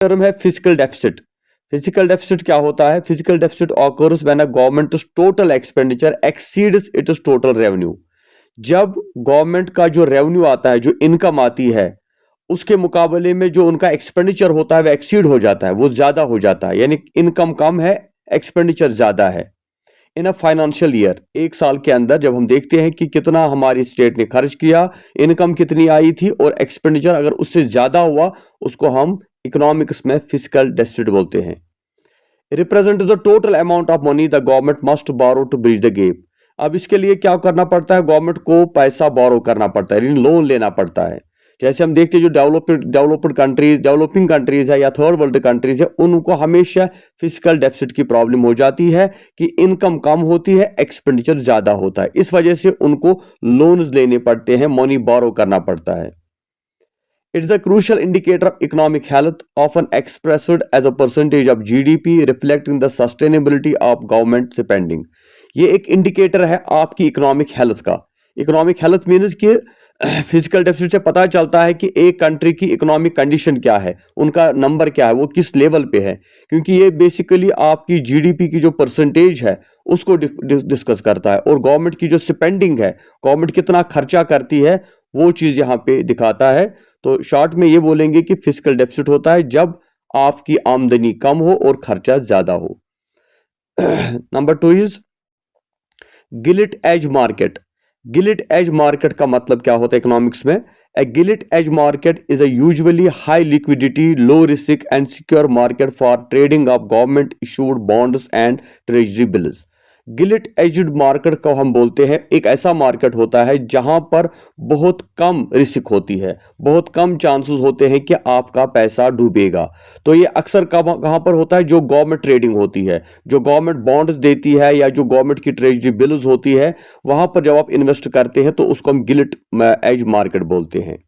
Term है physical deficit. Physical deficit क्या होता है? Physical deficit occurs when a government's total expenditure exceeds its total revenue. जब government का जो रेवेन्यू आता है, जो इनकम आती है, उसके मुकाबले में जो उनका एक्सपेंडिचर होता है वो एक्सीड हो जाता है, वो ज्यादा हो जाता है, यानी इनकम कम है, एक्सपेंडिचर ज्यादा है। इन अ फाइनेंशियल ईयर, एक साल के अंदर जब हम देखते हैं कि कितना हमारी स्टेट ने खर्च किया, इनकम कितनी आई थी और एक्सपेंडिचर अगर उससे ज्यादा हुआ, उसको हम इकोनॉमिक्स में फिजिकल डेफिसिट बोलते हैं। Represent the total amount of money the government must borrow to bridge the gap. अब इसके लिए क्या करना पड़ता है? गवर्नमेंट को पैसा बोरो करना पड़ता है, लोन लेना पड़ता है। जैसे हम देखते हैं जो डेवलपिंग कंट्रीज है या थर्ड वर्ल्ड कंट्रीज है, उनको हमेशा फिजिकल डेफिसिट की प्रॉब्लम हो जाती है कि इनकम कम होती है, एक्सपेंडिचर ज्यादा होता है, इस वजह से उनको लोन्स लेने पड़ते हैं, मनी बोरो करना पड़ता है। It is a crucial indicator of economic health, often expressed as a percentage of GDP, reflecting the sustainability of government spending. ये एक इंडिकेटर है आपकी इकोनॉमिक हेल्थ का। इकोनॉमिक हेल्थ मीन्स कि फिजिकल डेफिसिट से पता चलता है कि एक कंट्री की इकोनॉमिक कंडीशन क्या है, उनका नंबर क्या है, वो किस लेवल पे है, क्योंकि ये बेसिकली आपकी जीडीपी की जो परसेंटेज है उसको डिस्कस करता है। और गवर्नमेंट की जो स्पेंडिंग है, गवर्नमेंट कितना खर्चा करती है, वो चीज यहाँ पे दिखाता है। तो शॉर्ट में ये बोलेंगे कि फिजिकल डेफिसिट होता है जब आपकी आमदनी कम हो और खर्चा ज्यादा हो। Number 2 is gilt edge market. Gilt edge market का मतलब क्या होता है इकोनॉमिक्स में? A gilt edge market is a usually high liquidity, low risk and secure market for trading of government issued bonds and treasury bills. Gilt edged market को हम बोलते हैं एक ऐसा मार्केट होता है जहां पर बहुत कम रिस्क होती है, बहुत कम चांसेस होते हैं कि आपका पैसा डूबेगा। तो ये अक्सर कहां पर होता है? जो गवर्नमेंट ट्रेडिंग होती है, जो गवर्नमेंट बॉन्ड्स देती है या जो गवर्नमेंट की ट्रेजरी बिल्स होती है, वहां पर जब आप इन्वेस्ट करते हैं तो उसको हम गिलिट एज मार्केट बोलते हैं।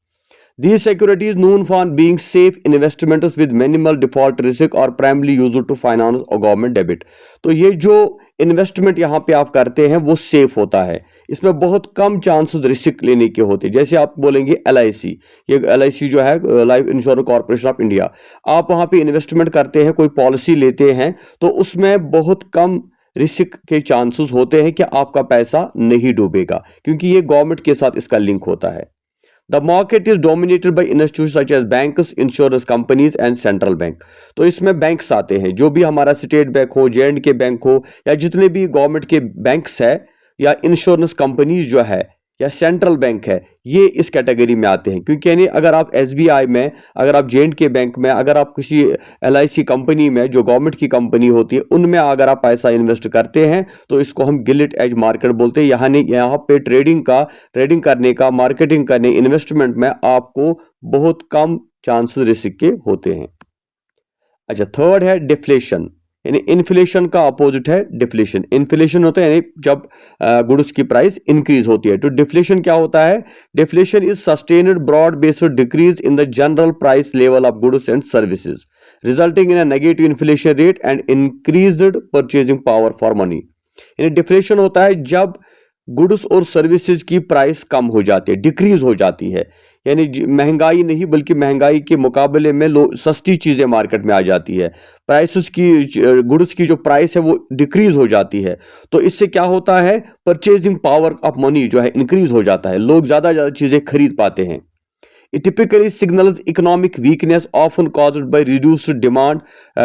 These securities known for being safe investments with minimal default risk or primarily used to finance or government debt। तो ये जो इन्वेस्टमेंट यहाँ पे आप करते हैं वो सेफ होता है, इसमें बहुत कम चांसेस रिस्क लेने के होते हैं। जैसे आप बोलेंगे LIC, ये LIC जो है life insurance corporation of India, आप वहाँ पे इन्वेस्टमेंट करते हैं, कोई पॉलिसी लेते हैं, तो उसमें बहुत कम रिस्क के चांसेस होते हैं कि आपका पैसा नहीं डूबेगा, क्योंकि ये गवर्नमेंट के साथ इसका लिंक होता है। The market is dominated by institutions such as banks, insurance companies and central bank। तो इसमें बैंक्स आते हैं, जो भी हमारा स्टेट बैंक हो, J&K बैंक हो, या जितने भी गवर्नमेंट के बैंक्स है, या इंश्योरेंस कंपनीज जो है, या सेंट्रल बैंक है, ये इस कैटेगरी में आते हैं। क्योंकि यानी अगर आप SBI में, अगर आप J&K बैंक में, अगर आप किसी LIC कंपनी में जो गवर्नमेंट की कंपनी होती है, उनमें अगर आप पैसा इन्वेस्ट करते हैं तो इसको हम गिलिट एज मार्केट बोलते हैं। यहाँ पे ट्रेडिंग करने का, मार्केटिंग करने, इन्वेस्टमेंट में आपको बहुत कम चांसेस रिस्क के होते हैं। अच्छा, थर्ड है डिफ्लेशन, यानी इन्फ्लेशन का अपोजिट है डिफ्लेशन। इन्फ्लेशन होता है यानी जब गुड्स की प्राइस इंक्रीज होती है। तो डिफ्लेशन क्या होता है? Deflation is sustained broad based decrease in the general price level of goods and services, resulting in a negative inflation rate and increased purchasing power for money. यानी deflation होता है जब गुड्स और सर्विसेज की price कम हो जाती है, decrease हो जाती है, यानी महंगाई नहीं बल्कि महंगाई के मुकाबले में सस्ती चीजें मार्केट में आ जाती है, प्राइसेस की, गुड्स की जो प्राइस है वो डिक्रीज हो जाती है। तो इससे क्या होता है? परचेजिंग पावर ऑफ मनी जो है इंक्रीज हो जाता है, लोग ज्यादा चीजें खरीद पाते हैं। It typically signals economic weakness, often caused by reduced demand,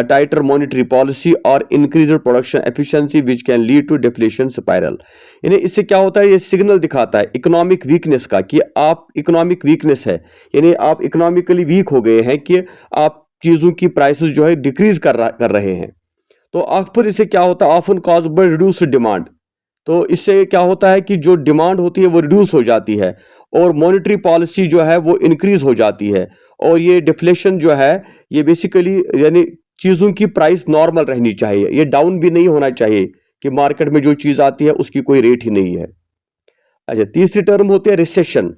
tighter monetary policy, or increased production efficiency, which can lead to deflation spiral। यानी इससे क्या होता है? ये सिग्नल दिखाता है इकोनॉमिक वीकनेस का, कि आप इकोनॉमिक वीकनेस है, यानी आप इकोनॉमिकली वीक हो गए हैं, कि आप चीजों की प्राइसेस जो है डिक्रीज कर रहे हैं। तो फिर इससे क्या होता है? Often caused by reduced demand. तो इससे क्या होता है कि जो डिमांड होती है वो रिड्यूस हो जाती है और मॉनेटरी पॉलिसी जो है वो इंक्रीज हो जाती है। और ये डिफ्लेशन जो है ये बेसिकली यानी चीज़ों की प्राइस नॉर्मल रहनी चाहिए, ये डाउन भी नहीं होना चाहिए कि मार्केट में जो चीज़ आती है उसकी कोई रेट ही नहीं है। अच्छा, तीसरी टर्म होती है रिसेशन।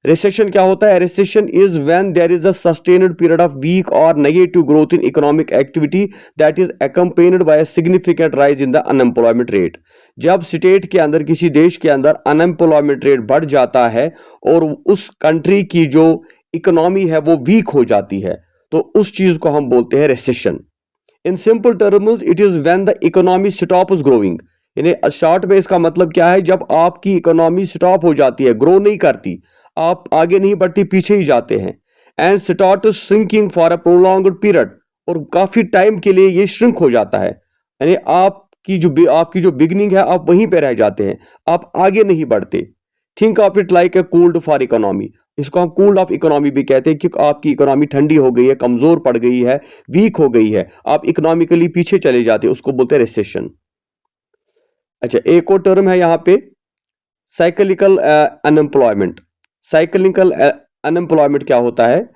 रिसेशन क्या होता है? Recession is when there is a sustained period of weak और negative growth in economic activity that is accompanied by a significant rise in the unemployment rate. जब स्टेट के अंदर, किसी देश के अंदर अनएम्प्लॉयमेंट रेट बढ़ जाता है और उस कंट्री की जो इकोनॉमी है वो वीक हो जाती है, तो उस चीज को हम बोलते हैं recession. In simple terms it is when the economy stops growing, यानी शॉर्ट में इसका मतलब क्या है, जब आपकी इकोनॉमी स्टॉप हो जाती है, ग्रो नहीं करती, आप आगे नहीं बढ़ती, पीछे ही जाते हैं। And start shrinking for a prolonged period, और काफी टाइम के लिए ये श्रिंक हो जाता है, यानी आपकी जो बिगनिंग है आप वहीं पे रह जाते हैं, आप आगे नहीं बढ़ते। Think of it like a cooled for economy, इसको हम कूल्ड ऑफ इकोनॉमी भी कहते हैं कि आपकी इकोनॉमी ठंडी हो गई है, कमजोर पड़ गई है, वीक हो गई है, आप इकोनॉमिकली पीछे चले जाते हैं, उसको बोलते हैं रिसेशन। अच्छा, एक और टर्म है यहाँ पे साइक्लिकल अनएम्प्लॉयमेंट। साइक्लिकल अनएम्प्लॉयमेंट क्या होता है,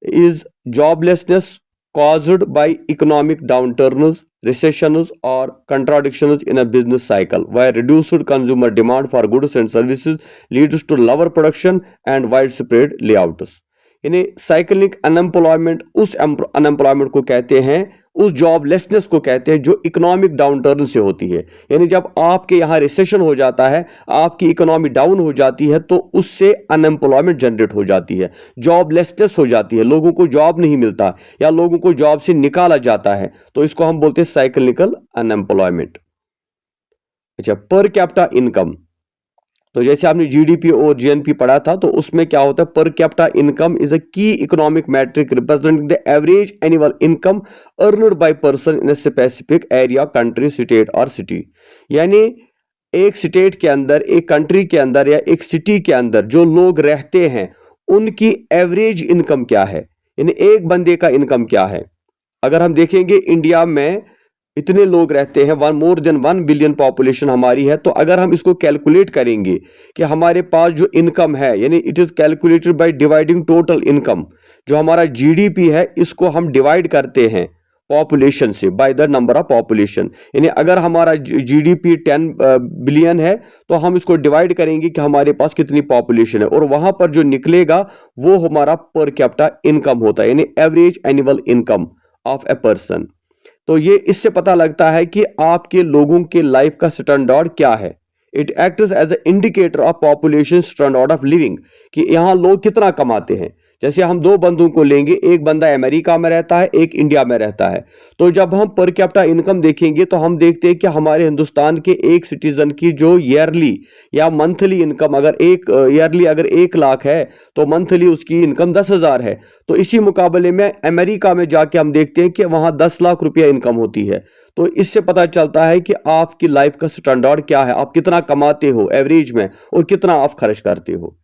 is joblessness caused by economic downturns, recessions or contradictions in a business cycle, where reduced consumer demand for goods and services leads to lower production and widespread layouts। यानी cyclic unemployment उस unemployment को कहते हैं, उस joblessness को कहते हैं जो इकोनॉमिक डाउनटर्न से होती है। यानी जब आपके यहाँ रिसेशन हो जाता है, आपकी इकोनॉमी डाउन हो जाती है, तो उससे अनएम्प्लॉयमेंट जनरेट हो जाती है, जॉबलेसनेस हो जाती है, लोगों को जॉब नहीं मिलता या लोगों को जॉब से निकाला जाता है, तो इसको हम बोलते हैं साइक्लिकल अनएम्प्लॉयमेंट। अच्छा, पर कैपिटा इनकम, तो जैसे आपने जीडीपी और जीएनपी पढ़ा था, तो उसमें क्या होता है, per capita income is a key economic metric representing the average annual income earned by person in a specific area, country, state और सिटी। यानी एक स्टेट के अंदर, एक कंट्री के अंदर या एक सिटी के अंदर जो लोग रहते हैं, उनकी एवरेज इनकम क्या है, यानी एक बंदे का इनकम क्या है। अगर हम देखेंगे इंडिया में इतने लोग रहते हैं, मोर देन 1 बिलियन पॉपुलेशन हमारी है, तो अगर हम इसको कैलकुलेट करेंगे कि हमारे पास जो इनकम है, यानी it is calculated by dividing total income, जो हमारा जीडीपी है इसको हम डिवाइड करते हैं पॉपुलेशन से, by the number of population. यानी अगर हमारा जीडीपी 10 बिलियन है, तो हम इसको डिवाइड करेंगे कि हमारे पास कितनी पॉपुलेशन है, और वहां पर जो निकलेगा वो हमारा पर कैपिटा इनकम होता है, यानी average annual income of a person. तो ये इससे पता लगता है कि आपके लोगों के लाइफ का स्टैंडर्ड क्या है। It acts as a indicator of population standard of living, कि यहाँ लोग कितना कमाते हैं। जैसे हम दो बंदों को लेंगे, एक बंदा अमेरिका में रहता है, एक इंडिया में रहता है, तो जब हम पर कैपिटा इनकम देखेंगे तो हम देखते हैं कि हमारे हिंदुस्तान के एक सिटीजन की जो ईयरली या मंथली इनकम, अगर एक ईयरली अगर 1 लाख है, तो मंथली उसकी इनकम 10,000 है। तो इसी मुकाबले में अमेरिका में जाके हम देखते हैं कि वहां 10 लाख रुपया इनकम होती है। तो इससे पता चलता है कि आपकी लाइफ का स्टैंडर्ड क्या है, आप कितना कमाते हो एवरेज में और कितना आप खर्च करते हो।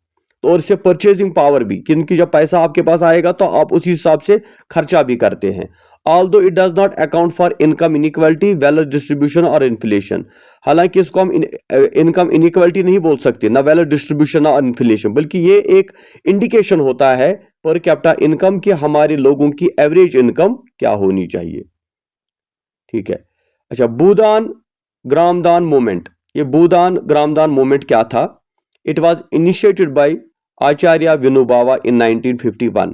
तो और इससे परचेजिंग पावर भी, क्योंकि जब पैसा आपके पास आएगा तो आप उसी हिसाब से खर्चा भी करते हैं। Although it does not account for income inequality, wealth distribution और इन्फ्लेशन। हालांकि इसको हम इनकम इनइक्वालिटी नहीं बोल सकते, ना वेल्थ डिस्ट्रीब्यूशन और इन्फ्लेशन, बल्कि ये एक इंडिकेशन होता है पर कैपिटा इनकम कि हमारे लोगों की एवरेज इनकम क्या होनी चाहिए। ठीक है। अच्छा, भूदान ग्रामदान मूवमेंट। ये भूदान ग्रामदान मूवमेंट क्या था? It was initiated by Acharya Vinoba in 1951,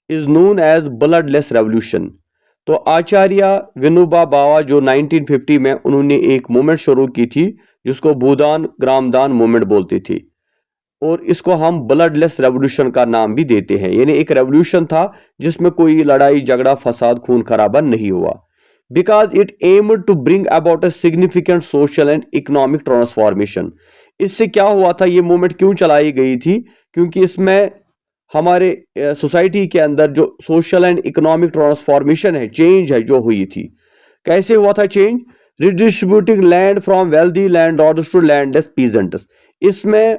is known as bloodless revolution. तो आचार्य विनोबा भावे जो 1950 में उन्होंने एक मूवमेंट शुरू की थी जिसको भूदान ग्रामदान मूवमेंट बोलते थे, और इसको हम ब्लडलेस रेवोल्यूशन का नाम भी देते हैं। यानी एक रेवोल्यूशन था जिसमें कोई लड़ाई झगड़ा फसाद खून खराबा नहीं हुआ। Because it aimed to bring about a significant social and economic transformation. इससे क्या हुआ था, ये मूवमेंट क्यों चलाई गई थी? क्योंकि इसमें हमारे सोसाइटी के अंदर जो सोशल एंड इकोनॉमिक ट्रांसफॉर्मेशन है, चेंज है जो हुई थी। कैसे हुआ था change? Redistributing land from wealthy land lords to landless peasants. इसमें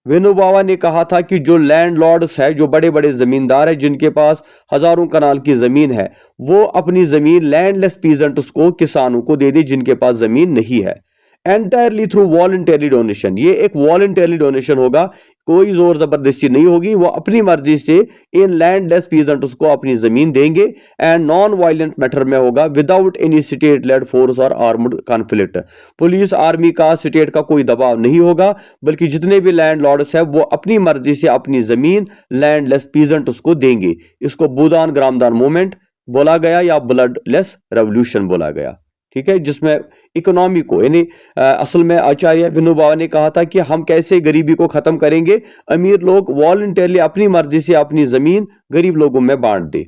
विनोबावा ने कहा था कि जो लैंडलॉर्ड्स है, जो बड़े बड़े जमींदार है जिनके पास हजारों कनाल की जमीन है, वो अपनी जमीन लैंडलेस पीजेंट्स को, किसानों को दे दे जिनके पास जमीन नहीं है, एंटायरली थ्रू वॉलंटरी डोनेशन। ये एक वॉलंटरी डोनेशन होगा, कोई जोर जबरदस्ती नहीं होगी, वो अपनी मर्जी से इन लैंडलेस पीजेंट्स को अपनी जमीन देंगे, एंड नॉन वायलेंट मैटर में होगा, without any state lead force और आर्म्ड कॉन्फ्लिक्ट। पुलिस आर्मी का, स्टेट का कोई दबाव नहीं होगा, बल्कि जितने भी लैंड लॉर्ड्स है वो अपनी मर्जी से अपनी जमीन लैंडलेस पीजेंट्स को देंगे। इसको भूदान ग्रामदान मूवमेंट बोला गया या ब्लडलेस रेवोल्यूशन बोला गया। ठीक है, जिसमें इकोनॉमी को, यानी असल में आचार्य विनोबा ने कहा था कि हम कैसे गरीबी को खत्म करेंगे, अमीर लोग वॉलंटरली अपनी मर्जी से अपनी जमीन गरीब लोगों में बांट दे।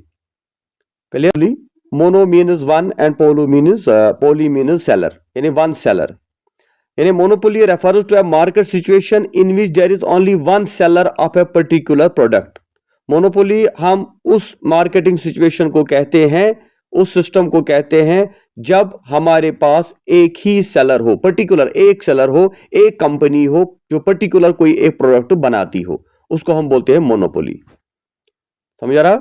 Clearly? Mono means one and poly means seller, यानी वन सेलर. यानी monopoly refers to a market situation in which there is only one seller of a particular product. Monopoly हम उस मार्केटिंग सिचुएशन को कहते हैं, उस सिस्टम को कहते हैं जब हमारे पास एक ही सेलर हो, पर्टिकुलर एक सेलर हो, एक कंपनी हो जो पर्टिकुलर कोई एक प्रोडक्ट बनाती हो, उसको हम बोलते हैं मोनोपोली. समझ आ रहा?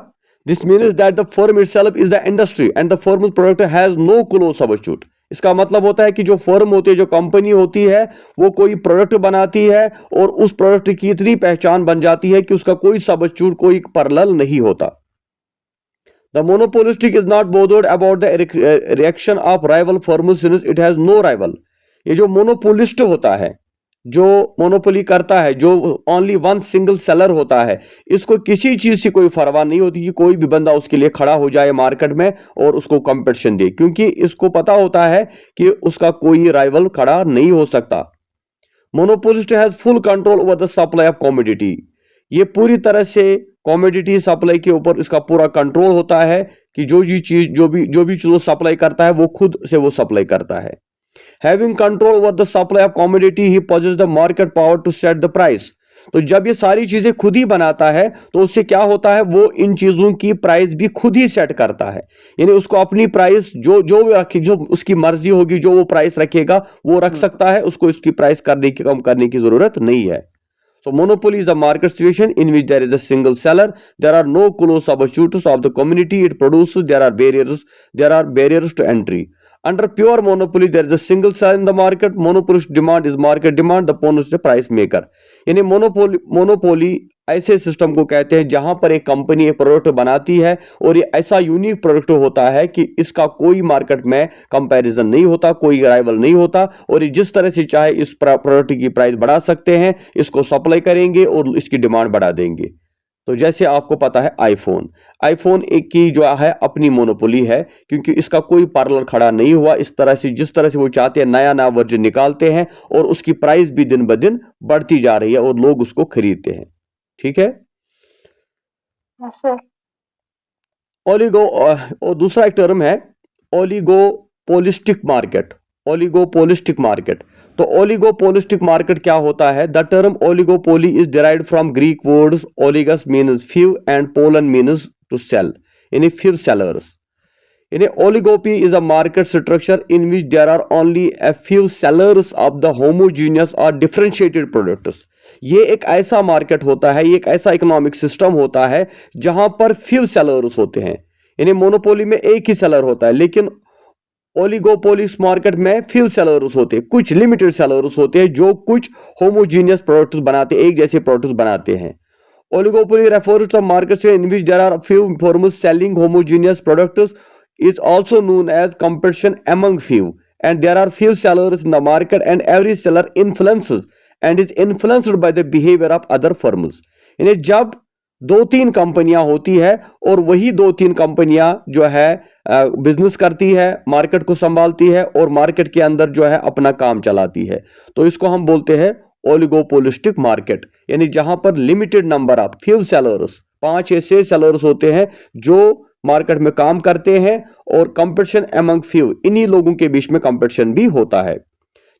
This means that the firm itself is the industry and the firm product has no close substitute. इसका मतलब होता है कि जो फर्म होती है, जो कंपनी होती है, वो कोई प्रोडक्ट बनाती है और उस प्रोडक्ट की इतनी पहचान बन जाती है कि उसका कोई सब्स्टिट्यूट, कोई पैरेलल नहीं होता. The monopolistic is not bothered about the reaction of rival firms since it has no rival. ये जो मोनोपोलिस्ट होता है, जो मोनोपोली करता है, जो ओनली वन सिंगल सेलर होता है, इसको किसी चीज से कोई परवाह नहीं होती कि कोई भी बंदा उसके लिए खड़ा हो जाए मार्केट में और उसको कंपटीशन दे, क्योंकि इसको पता होता है कि उसका कोई राइवल खड़ा नहीं हो सकता. Monopolist has full control over the supply of commodity. ये पूरी तरह से कमोडिटी सप्लाई के ऊपर इसका पूरा कंट्रोल होता है कि जो भी चीज सप्लाई करता है वो खुद से वो सप्लाई करता है. Having control over the supply of commodity, he possesses the market power to set the price. तो जब ये सारी चीजें खुद ही बनाता है तो उससे क्या होता है, वो इन चीजों की प्राइस भी खुद ही सेट करता है. यानी उसको अपनी प्राइस जो उसकी मर्जी होगी, जो वो प्राइस रखेगा वो रख सकता है, उसको इसकी प्राइस कम करने की जरूरत नहीं है. So monopoly is a market situation in which there is a single seller. There are no close substitutes of the community it produces. There are barriers to entry. Under pure monopoly, there is a single seller in the market. Monopolist demand is market demand. The opponent is the price maker. यानी monopoly ऐसे system को कहते हैं जहां पर एक company एक product बनाती है और ये ऐसा यूनिक प्रोडक्ट होता है कि इसका कोई मार्केट में कंपैरिजन नहीं होता, कोई राइवल नहीं होता, और ये जिस तरह से चाहे इस प्रोडक्ट की प्राइस बढ़ा सकते हैं, इसको सप्लाई करेंगे और इसकी डिमांड बढ़ा देंगे. तो जैसे आपको पता है आईफोन एक की जो है अपनी मोनोपोली है, क्योंकि इसका कोई पार्लर खड़ा नहीं हुआ. इस तरह से जिस तरह से वो चाहते हैं नया वर्जन निकालते हैं और उसकी प्राइस भी दिन ब दिन बढ़ती जा रही है और लोग उसको खरीदते हैं. ठीक है. ओलिगो और दूसरा एक टर्म है ओलिगोपोलिस्टिक मार्केट. तो ओलिगोपोलिस्टिक मार्केट क्या होता है? The term oligopoly is derived from Greek words oligos means few and polein means to sell, यानी फ्यू सेलर्स. यानी oligopoly is a market structure in which there are only a few sellers of the homogeneous और differentiated products. ये एक ऐसा market होता है, ये एक ऐसा इकोनॉमिक सिस्टम होता है जहां पर फ्यू सेलर्स होते हैं. यानी मोनोपोली में एक ही सेलर होता है, लेकिन ओलिगोपोलिस मार्केट में फ्यू सेलर्स होते हैं, कुछ लिमिटेड सेलर्स होते हैं जो कुछ होमोजीनियस प्रोडक्ट्स बनाते हैं, एक जैसे प्रोडक्ट्स बनाते हैं. Oligopoly refers to market in which there are few firms selling homogeneous products is also known as competition among few, and there are few sellers in the market and every seller influences and is influenced by the behavior of other firms. यानी जब 2-3 कंपनियां होती है और वही 2-3 कंपनियां जो है बिजनेस करती है, मार्केट को संभालती है और मार्केट के अंदर जो है अपना काम चलाती है, तो इसको हम बोलते हैं ओलिगोपोलिस्टिक मार्केट. यानी जहां पर limited number of few sellers, 5 या 6 सेलर्स होते हैं जो मार्केट में काम करते हैं और कंपटीशन अमंग फ्यू, इन्हीं लोगों के बीच में कंपटीशन भी होता है.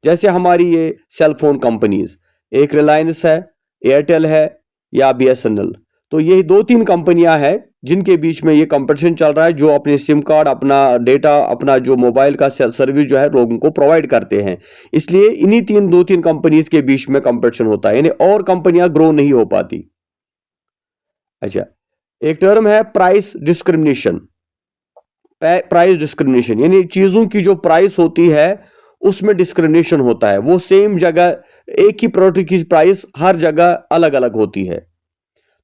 जैसे हमारी ये सेल फोन कंपनीज, एक रिलायंस है, एयरटेल है या BSNL, तो ये 2-3 कंपनियां हैं जिनके बीच में ये कंपटीशन चल रहा है, जो अपने सिम कार्ड, अपना डेटा, अपना जो मोबाइल का सर्विस जो है लोगों को प्रोवाइड करते हैं. इसलिए इन्हीं 2-3 कंपनीज के बीच में कंपटीशन होता है, यानी और कंपनियां ग्रो नहीं हो पाती. अच्छा, एक टर्म है प्राइस डिस्क्रिमिनेशन. यानी चीजों की जो प्राइस होती है उसमें डिस्क्रिमिनेशन होता है. वो सेम जगह एक ही प्रोडक्ट की प्राइस हर जगह अलग अलग होती है.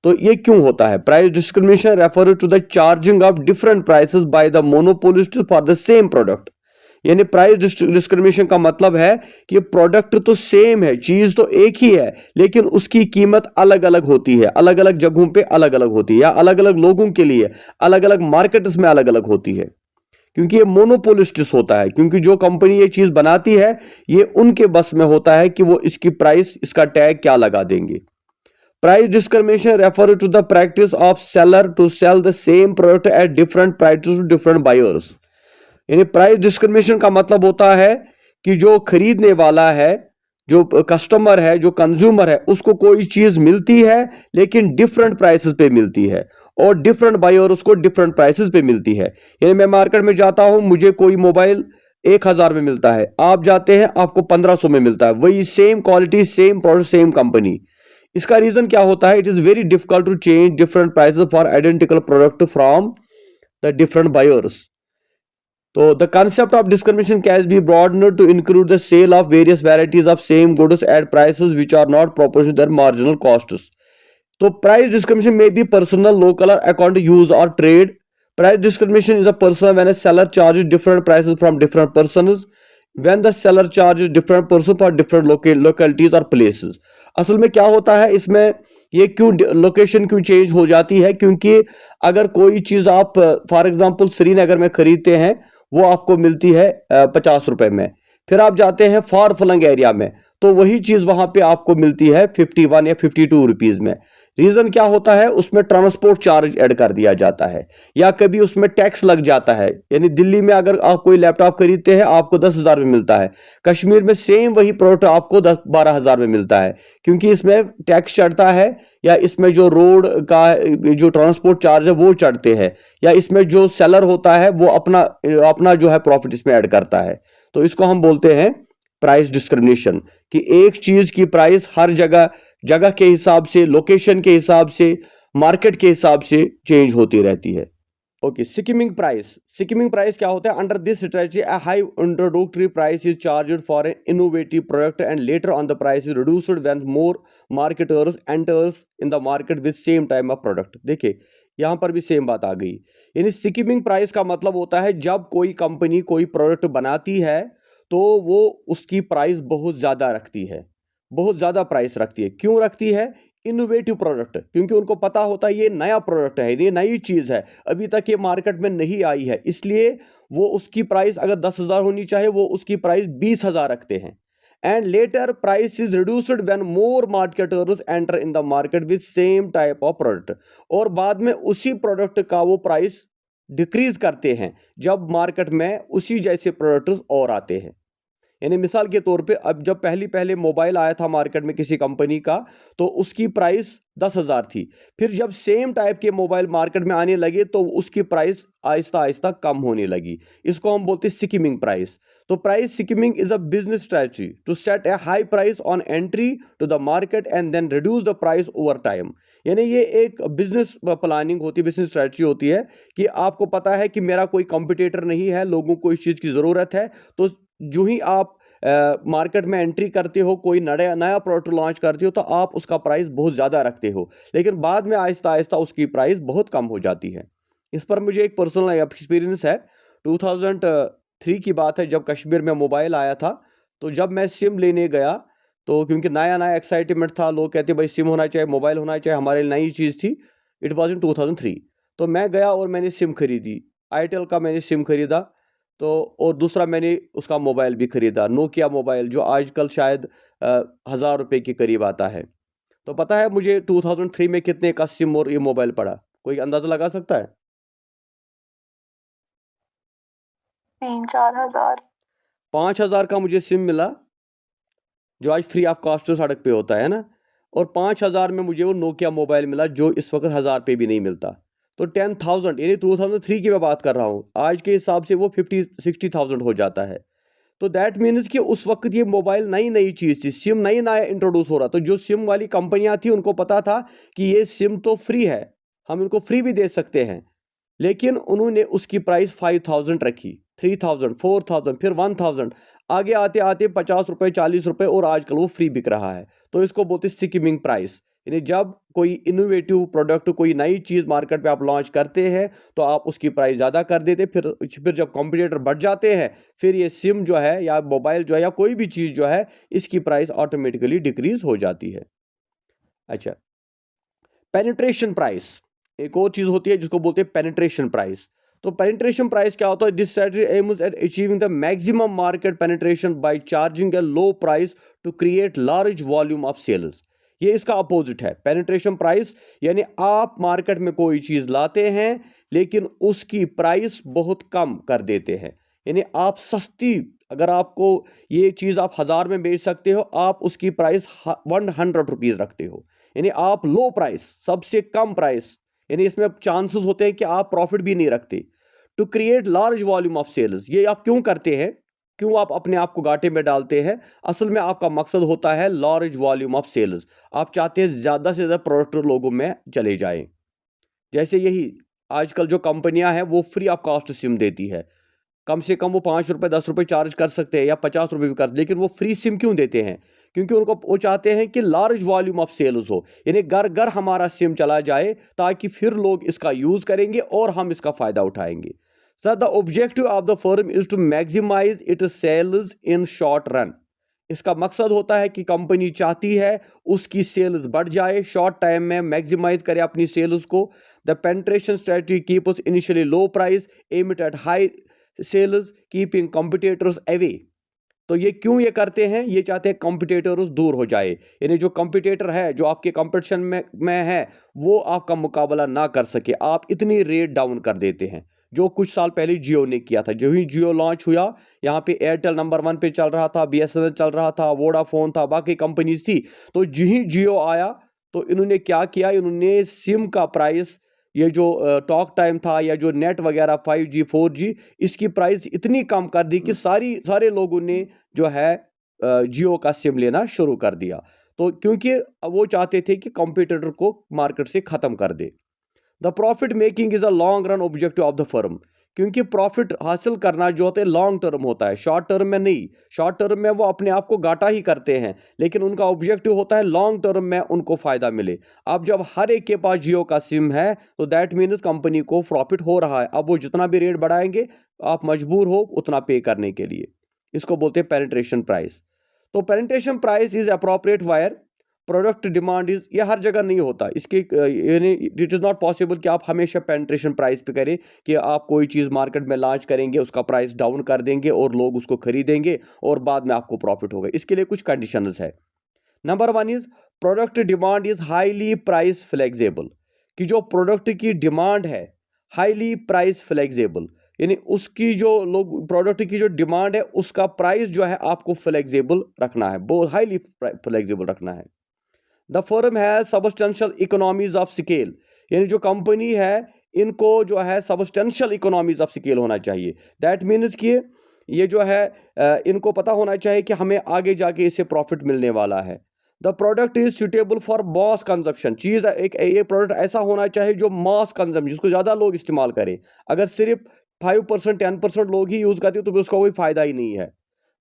तो ये क्यों होता है? Price discrimination refer to the charging of different prices by the monopolist for the same product. यानी प्राइस डिस्क्रिमिनेशन का मतलब है कि प्रोडक्ट तो सेम है, चीज तो एक ही है, लेकिन उसकी कीमत अलग अलग होती है, अलग अलग जगहों पे अलग अलग होती है, या अलग अलग लोगों के लिए अलग अलग मार्केट्स में अलग अलग होती है, क्योंकि ये मोनोपोलिस्टिस होता है. क्योंकि जो कंपनी ये चीज बनाती है, ये उनके बस में होता है कि वो इसकी प्राइस, इसका टैग क्या लगा देंगे. Price discrimination refers to the practice of seller to sell the same product at different prices to different buyers. यानी प्राइस डिस्क्रिमिनेशन का मतलब होता है कि जो खरीदने वाला है, जो कस्टमर है, जो कंज्यूमर है, उसको कोई चीज मिलती है लेकिन डिफरेंट प्राइसेस पे मिलती है और डिफरेंट बायर उसको डिफरेंट प्राइसेस पे मिलती है। यानी मैं मार्केट में जाता हूं, मुझे कोई मोबाइल 1000 में मिलता है, आप जाते हैं आपको 1500 में मिलता है, वही same quality, same product, same company. इसका रीजन क्या होता है? It is very difficult to change different prices for identical product from the different buyers. So the concept of discrimination can be broadened to include the sale of various varieties of same goods at prices which are not proportional to their marginal costs. So price discrimination may be personal, local, or according to use or trade. Price discrimination is a personal when a seller charges different prices from different persons. When the seller charges different person for different localities or places. असल में क्या होता है इसमें, ये क्यों location क्यों change हो जाती है? क्योंकि अगर कोई चीज आप फॉर एग्जांपल श्रीनगर में खरीदते हैं, वो आपको मिलती है 50 रुपए में, फिर आप जाते हैं फार फ्लंग एरिया में तो वही चीज वहां पे आपको मिलती है 51 या 52 रुपीज में। रीजन क्या होता है? उसमें ट्रांसपोर्ट चार्ज ऐड कर दिया जाता है या कभी उसमें टैक्स लग जाता है। यानी दिल्ली में अगर आप कोई लैपटॉप खरीदते हैं आपको 10,000 में मिलता है, कश्मीर में सेम वही प्रोडक्ट आपको 12,000 में मिलता है, क्योंकि इसमें टैक्स चढ़ता है या इसमें जो रोड का जो ट्रांसपोर्ट चार्ज है वो चढ़ते हैं, या इसमें जो सेलर होता है वो अपना अपना जो है प्रॉफिट इसमें ऐड करता है। तो इसको हम बोलते हैं प्राइस डिस्क्रिमिनेशन, कि एक चीज की प्राइस हर जगह जगह के हिसाब से, लोकेशन के हिसाब से, मार्केट के हिसाब से चेंज होती रहती है। Okay, skimming price. Skimming price क्या होता है? Under this strategy a high introductory price is charged for an innovative product and later on the price is reduced when more marketers enters in the market with same time of product. देखिए यहां पर भी same बात आ गई। यानी skimming price का मतलब होता है जब कोई कंपनी कोई प्रोडक्ट बनाती है तो वो उसकी प्राइस बहुत ज्यादा रखती है, बहुत ज्यादा प्राइस रखती है। क्यों रखती है? इनोवेटिव प्रोडक्ट, क्योंकि उनको पता होता है ये नया प्रोडक्ट है, ये नई चीज है, अभी तक ये मार्केट में नहीं आई है, इसलिए वो उसकी प्राइस अगर 10,000 होनी चाहिए वो उसकी प्राइस 20,000 रखते हैं। And later price is reduced when more marketers enter in the market with same type of product, और बाद में उसी प्रोडक्ट का वो प्राइस डिक्रीज करते हैं जब मार्केट में उसी जैसे प्रोडक्ट्स और आते हैं। यानी मिसाल के तौर पे अब जब पहले मोबाइल आया था मार्केट में किसी कंपनी का तो उसकी प्राइस 10,000 थी, फिर जब सेम टाइप के मोबाइल मार्केट में आने लगे तो उसकी प्राइस आहिस्ता आहिस्ता कम होने लगी। इसको हम बोलते हैं स्कीमिंग प्राइस। तो price skimming is a business strategy to set a high price on entry to the market and then reduce the price over time. यानी ये एक बिजनेस प्लानिंग होती है, बिजनेस स्ट्रेटजी होती है कि आपको पता है कि मेरा कोई कंपटीटर नहीं है, लोगों को इस चीज़ की ज़रूरत है, तो जो ही आप मार्केट में एंट्री करते हो, कोई नया प्रोडक्ट लॉन्च करते हो तो आप उसका प्राइस बहुत ज़्यादा रखते हो, लेकिन बाद में आहिस्ता आहिस्ता उसकी प्राइस बहुत कम हो जाती है। इस पर मुझे एक पर्सनल एक्सपीरियंस है। 2003 की बात है जब कश्मीर में मोबाइल आया था, तो जब मैं सिम लेने गया तो क्योंकि नया नया एक्साइटमेंट था, लोग कहते भाई सिम होना चाहिए, मोबाइल होना चाहिए, हमारे लिए नई चीज़ थी। It was in 2003। तो मैं गया और मैंने सिम खरीदी, आईटेल का मैंने सिम खरीदा, तो और दूसरा मैंने उसका मोबाइल भी खरीदा, नोकिया मोबाइल जो आजकल शायद 1,000 रुपये के करीब आता है। तो पता है मुझे 2003 में कितने का सिम और ये मोबाइल पड़ा? कोई अंदाजा लगा सकता है? 3-4 हज़ार। 5,000 का मुझे सिम मिला, जो आज फ्री ऑफ कॉस्ट सड़क पे होता है ना, और 5,000 में मुझे वो नोकिया मोबाइल मिला जो इस वक्त 1,000 पे भी नहीं मिलता। तो 10,000, यानी 2003 की मैं बात कर रहा हूँ, आज के हिसाब से वो 50-60,000 हो जाता है। तो दैट मीन्स कि उस वक्त ये मोबाइल नई नई चीज़ थी, सिम नई नया इंट्रोड्यूस हो रहा, तो जो सिम वाली कंपनियां थी उनको पता था कि ये सिम तो फ्री है, हम इनको फ्री भी दे सकते हैं, लेकिन उन्होंने उसकी प्राइस 5,000 रखी, 3,000, 4,000, फिर 1,000, आगे आते आते 50 रुपये, 40 रुपये, और आजकल वो फ्री बिक रहा है। तो इसको बोलते स्कीमिंग प्राइस। यानी जब कोई इनोवेटिव प्रोडक्ट, कोई नई चीज़ मार्केट पे आप लॉन्च करते हैं तो आप उसकी प्राइस ज़्यादा कर देते, फिर जब कॉम्पिटिटर बढ़ जाते हैं फिर ये सिम जो है या मोबाइल जो है या कोई भी चीज़ जो है इसकी प्राइस ऑटोमेटिकली डिक्रीज हो जाती है। अच्छा, पेनिट्रेशन प्राइस एक और चीज़ होती है जिसको बोलते हैं पेनिट्रेशन प्राइस। तो पेनिट्रेशन प्राइस क्या होता है? This strategy aims at achieving the maximum market penetration by charging a low price to create large volume of sales. ये इसका अपोजिट है। पेनिट्रेशन प्राइस यानी आप मार्केट में कोई चीज लाते हैं लेकिन उसकी प्राइस बहुत कम कर देते हैं, यानी आप सस्ती, अगर आपको ये चीज आप 1000 में बेच सकते हो, आप उसकी प्राइस 100 रुपीज रखते हो, यानी आप लो प्राइस, सबसे कम प्राइस, यानी इसमें चांसेस होते हैं कि आप प्रॉफिट भी नहीं रखते। To create large volume of sales, ये आप क्यों करते हैं, क्यों आप अपने आप को घाटे में डालते हैं? असल में आपका मकसद होता है लार्ज वॉल्यूम ऑफ सेल्स, आप चाहते हैं ज्यादा से ज्यादा प्रोडक्ट लोगों में चले जाएं। जैसे यही आजकल जो कंपनियां हैं वो फ्री ऑफ कॉस्ट सिम देती है, कम से कम वो 5 रुपए 10 रुपए चार्ज कर सकते हैं या 50 रुपए भी कर, लेकिन वो फ्री सिम क्यों देते हैं? क्योंकि उनको वो चाहते हैं कि लार्ज वॉल्यूम ऑफ सेल्स हो, यानी घर घर हमारा सिम चला जाए ताकि फिर लोग इसका यूज करेंगे और हम इसका फायदा उठाएंगे। Sir the objective of the firm is to maximise it sales in short run, इसका मकसद होता है कि कंपनी चाहती है उसकी सेल्स बढ़ जाए, शॉर्ट टाइम में मैक्सिमाइज करे अपनी सेल्स को। The penetration strategy keeps initially low price, aim it at high sales, keeping competitors away. तो ये क्यों ये करते हैं? ये चाहते हैं कॉम्पिटिटर्स दूर हो जाए, यानी जो कॉम्पिटिटर है, जो आपके कंपटीशन में है, वो आपका मुकाबला ना कर सके, आप इतनी रेट डाउन कर देते हैं। जो कुछ साल पहले जियो ने किया था, जो ही जियो लॉन्च हुआ, यहाँ पे एयरटेल नंबर 1 पे चल रहा था, बीएसएनएल चल रहा था, वोडाफोन था, बाकी कंपनीज थी। तो जो ही जियो आया तो इन्होंने क्या किया, इन्होंने सिम का प्राइस, ये जो टॉक टाइम था या जो नेट वगैरह 5G 4G, इसकी प्राइस इतनी कम कर दी कि सारे लोगों ने जो है जियो का सिम लेना शुरू कर दिया। तो क्योंकि वो चाहते थे कि कॉम्पिटिटर को मार्केट से खत्म कर दे। The profit making is a long run objective of the firm, क्योंकि प्रॉफिट हासिल करना जो होता है लॉन्ग टर्म होता है, शॉर्ट टर्म में नहीं। शॉर्ट टर्म में वो अपने आप को घाटा ही करते हैं, लेकिन उनका ऑब्जेक्टिव होता है लॉन्ग टर्म में उनको फायदा मिले। अब जब हर एक के पास जियो का सिम है तो दैट मीन्स कंपनी को प्रॉफिट हो रहा है, अब वो जितना भी रेट बढ़ाएंगे आप मजबूर हो उतना पे करने के लिए। इसको बोलते हैं पेनिट्रेशन प्राइस। तो penetration price is appropriate wire product demand is, ये हर जगह नहीं होता, इसके यानी इट इज़ नॉट पॉसिबल कि आप हमेशा पेनिट्रेशन प्राइस पे करें, कि आप कोई चीज़ मार्केट में लॉन्च करेंगे, उसका प्राइस डाउन कर देंगे और लोग उसको खरीदेंगे और बाद में आपको प्रॉफिट होगा। इसके लिए कुछ कंडीशंस है। Number 1 is product demand is highly price flexible, कि जो प्रोडक्ट की डिमांड है हाईली प्राइस फ्लेक्सिबल, यानी उसकी जो लोग प्रोडक्ट की जो डिमांड है उसका प्राइस जो है आपको फ्लेक्सिबल रखना है, बहुत हाईली फ्लेक्सिबल रखना है। द फर्म है सब्सटेंशियल इकोनॉमीज ऑफ स्केल, यानी जो कंपनी है इनको जो है सब्सटेंशियल इकोनॉमीज ऑफ स्केल होना चाहिए। दैट मीन्स कि ये जो है इनको पता होना चाहिए कि हमें आगे जाके इससे प्रॉफिट मिलने वाला है। The product is suitable for mass consumption, चीज़ एक प्रोडक्ट ऐसा होना चाहिए जो मास कंजम, जिसको ज़्यादा लोग इस्तेमाल करें। अगर सिर्फ 5% 10% लोग ही यूज़ करते हो तो फिर उसका कोई फ़ायदा ही नहीं है।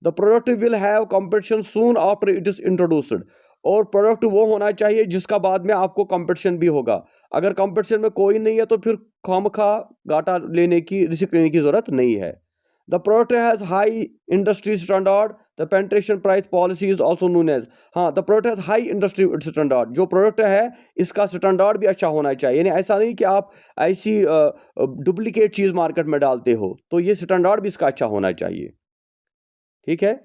The product will have competition soon after it is introduced, और प्रोडक्ट वो होना चाहिए जिसका बाद में आपको कंपटीशन भी होगा। अगर कंपटीशन में कोई नहीं है तो फिर खामखा घाटा लेने की, रिस्क लेने की जरूरत नहीं है। The product has high industry standard, the penetration price policy is also known as, हाँ the product has high industry standard, जो प्रोडक्ट है इसका स्टैंडर्ड भी अच्छा होना चाहिए, यानी ऐसा नहीं कि आप ऐसी डुप्लीकेट चीज मार्केट में डालते हो, तो ये स्टैंडर्ड भी इसका अच्छा होना चाहिए। ठीक है,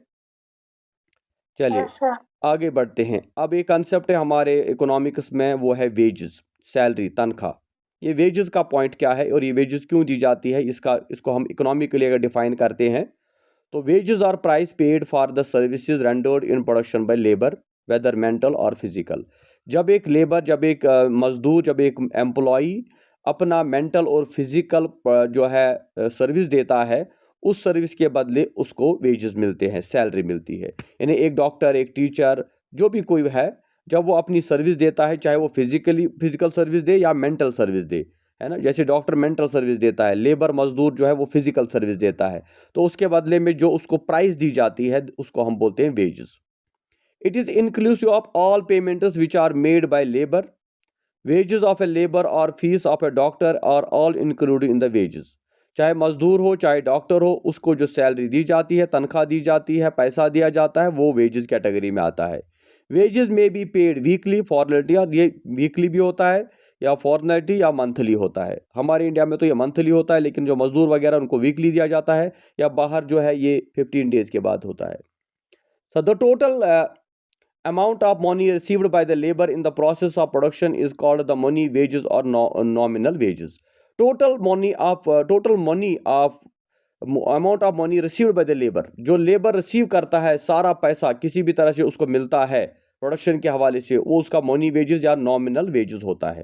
चलिए यस सर। आगे बढ़ते हैं। अब एक कंसेप्ट है हमारे इकोनॉमिक्स में, वो है वेजेस, सैलरी, तनख्वाह। ये वेजेस का पॉइंट क्या है और ये वेजेस क्यों दी जाती है, इसको हम इकोनॉमिकली अगर डिफाइन करते हैं तो wages are price paid for the services rendered in production by labour, whether mental और फिजिकल। जब एक लेबर, जब एक मजदूर, जब एक एम्प्लॉई अपना मेंटल और फिजिकल जो है सर्विस देता है, उस सर्विस के बदले उसको वेजेस मिलते हैं, सैलरी मिलती है। यानी एक डॉक्टर, एक टीचर, जो भी कोई है, जब वो अपनी सर्विस देता है, चाहे वो फिजिकल सर्विस दे या मेंटल सर्विस दे, है ना, जैसे डॉक्टर मेंटल सर्विस देता है, लेबर मजदूर जो है वो फिजिकल सर्विस देता है, तो उसके बदले में जो उसको प्राइस दी जाती है उसको हम बोलते हैं wages. It is inclusive of all payments which are made by labour, wages of a labour और fees of a doctor are all included in the wages. चाहे मजदूर हो चाहे डॉक्टर हो, उसको जो सैलरी दी जाती है, तनख्वाह दी जाती है, पैसा दिया जाता है, वो वेजेस कैटेगरी में आता है। वेजेस में बी पेड वीकली फॉर्मेलिटी, और ये वीकली भी होता है या फॉर्मेलिटी या मंथली होता है। हमारे इंडिया में तो ये मंथली होता है, लेकिन जो मजदूर वगैरह उनको वीकली दिया जाता है, या बाहर जो है ये 15 डेज के बाद होता है। So the total amount of money received by the labor in the process of production is called the money wages or nominal wages. Total money of amount of money received by the labour, जो labour receive करता है सारा पैसा किसी भी तरह से उसको मिलता है प्रोडक्शन के हवाले से, वो उसका मनी वेजेस या नॉमिनल वेजेस होता है।